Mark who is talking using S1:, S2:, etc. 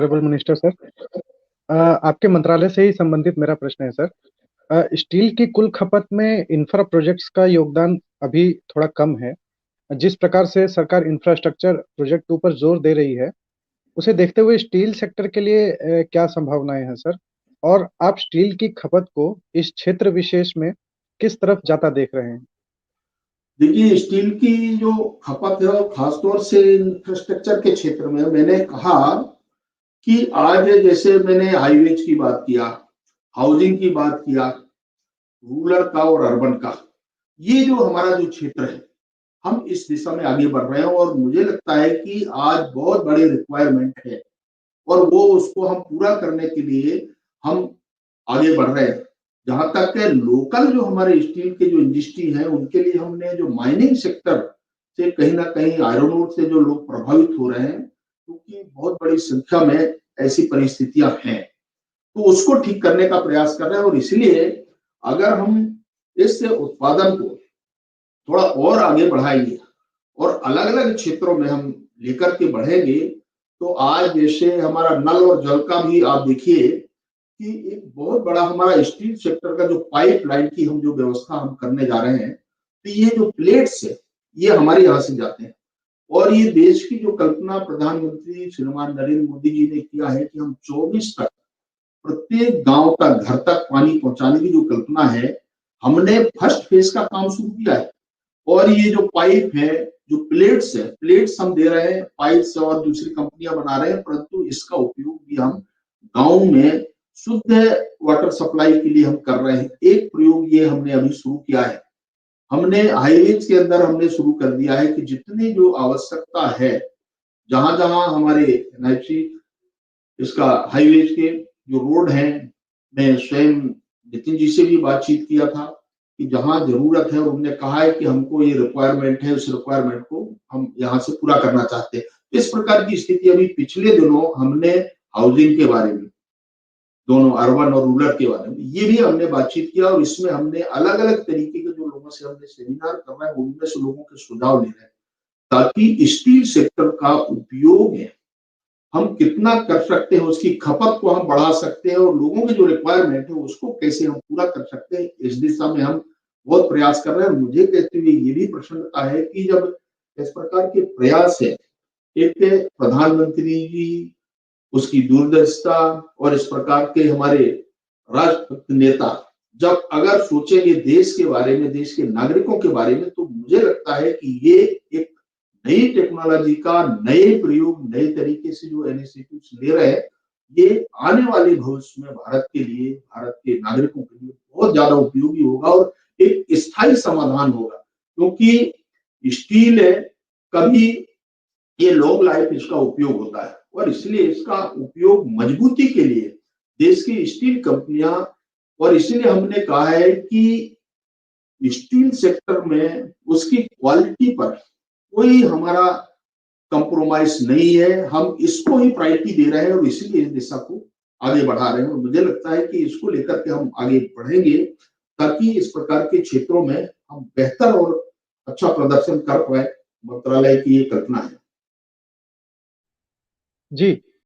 S1: Honourable minister sir, आपके मंत्रालय से ही संबंधित मेरा प्रश्न है सर। स्टील की कुल खपत में इंफ्रा प्रोजेक्ट्स का योगदान अभी थोड़ा कम है। जिस प्रकार से सरकार इंफ्रास्ट्रक्चर प्रोजेक्ट के ऊपर जोर दे रही है, उसे देखते हुए स्टील सेक्टर के लिए क्या संभावनाएं हैं सर? और आप स्टील की खपत को इस क्षेत्र विशेष में किस तरफ जाता देख रहे हैं?
S2: देखिए, स्टील की जो खपत है और खासतौर से इंफ्रास्ट्रक्चर के क्षेत्र में मैंने कहा कि आज जैसे मैंने हाईवेज की बात किया, हाउसिंग की बात किया, रूरल का और अर्बन का, ये जो हमारा जो क्षेत्र है, हम इस दिशा में आगे बढ़ रहे हैं और मुझे लगता है कि आज बहुत बड़ी रिक्वायरमेंट है और वो उसको हम पूरा करने के लिए हम आगे बढ़ रहे हैं। जहां तक है लोकल जो हमारे स्टील के जो इंडस्ट्री है, उनके लिए हमने जो माइनिंग सेक्टर से कहीं ना कहीं आयरन ओर से जो लोग प्रभावित हो रहे हैं, क्योंकि बहुत बड़ी संख्या में ऐसी परिस्थितियां हैं, तो उसको ठीक करने का प्रयास कर रहे हैं। और इसलिए अगर हम इस उत्पादन को थोड़ा और आगे बढ़ाएंगे और अलग अलग क्षेत्रों में हम लेकर के बढ़ेंगे, तो आज जैसे हमारा नल और जल का भी आप देखिए कि एक बहुत बड़ा हमारा स्टील सेक्टर का जो पाइपलाइन की हम जो व्यवस्था हम करने जा रहे हैं, तो ये जो प्लेट्स है ये हमारे यहाँ से जाते हैं। और ये देश की जो कल्पना प्रधानमंत्री श्रीमान नरेंद्र मोदी जी ने किया है कि हम 24 तक प्रत्येक गांव तक घर तक पानी पहुंचाने की जो कल्पना है, हमने फर्स्ट फेज का काम शुरू किया है। और ये जो पाइप है, जो प्लेट्स है, प्लेट्स हम दे रहे हैं, पाइप्स और दूसरी कंपनियां बना रहे हैं, परंतु इसका उपयोग भी हम गांव में शुद्ध वाटर सप्लाई के लिए हम कर रहे हैं। एक प्रयोग ये हमने अभी शुरू किया है, हमने हाईवेज के अंदर हमने शुरू कर दिया है कि जितनी जो आवश्यकता है, जहां जहां हमारे एनएचसी इसका हाईवेज के जो रोड है, मैं स्वयं नितिन जी से भी बातचीत किया था कि जहां जरूरत है और उन्होंने कहा है कि हमको ये रिक्वायरमेंट है, उस रिक्वायरमेंट को हम यहाँ से पूरा करना चाहते हैं। इस प्रकार की स्थिति अभी पिछले दिनों हमने हाउसिंग के बारे में, दोनों अर्बन और रूरल के बारे में ये भी हमने बातचीत किया और इसमें हमने अलग अलग तरीके के जो लोगों से हमने सेमिनार कर रहे हैं, उनमें से लोगों के सुझाव ले रहे हैं ताकि स्टील सेक्टर का उपयोग है हम कितना कर सकते हैं, उसकी खपत को हम बढ़ा सकते हैं और लोगों की जो रिक्वायरमेंट है उसको कैसे हम पूरा कर सकते हैं, इस दिशा में हम बहुत प्रयास कर रहे हैं। मुझे कहते हुए ये भी प्रसन्नता है कि जब इस प्रकार के प्रयास है, एक प्रधानमंत्री जी उसकी दूरदर्शिता और इस प्रकार के हमारे राष्ट्रभक्त नेता जब अगर सोचेंगे देश के बारे में, देश के नागरिकों के बारे में, तो मुझे लगता है कि ये एक नई टेक्नोलॉजी का नए प्रयोग, नए तरीके से जो इनिशिएटिव्स ले रहे हैं, ये आने वाले भविष्य में भारत के लिए, भारत के नागरिकों के लिए बहुत ज्यादा उपयोगी होगा और एक स्थायी समाधान होगा। क्योंकि स्टील है, कभी ये लॉन्ग लाइफ इसका उपयोग होता है और इसलिए इसका उपयोग मजबूती के लिए देश की स्टील कंपनियां, और इसलिए हमने कहा है कि स्टील सेक्टर में उसकी क्वालिटी पर कोई हमारा कंप्रोमाइज नहीं है, हम इसको ही प्रायोरिटी दे रहे हैं और इसीलिए इस दिशा को आगे बढ़ा रहे हैं। और मुझे लगता है कि इसको लेकर के हम आगे बढ़ेंगे ताकि इस प्रकार के क्षेत्रों में हम बेहतर और अच्छा प्रदर्शन कर पाए। मंत्रालय की ये कल्पना है।
S1: जी,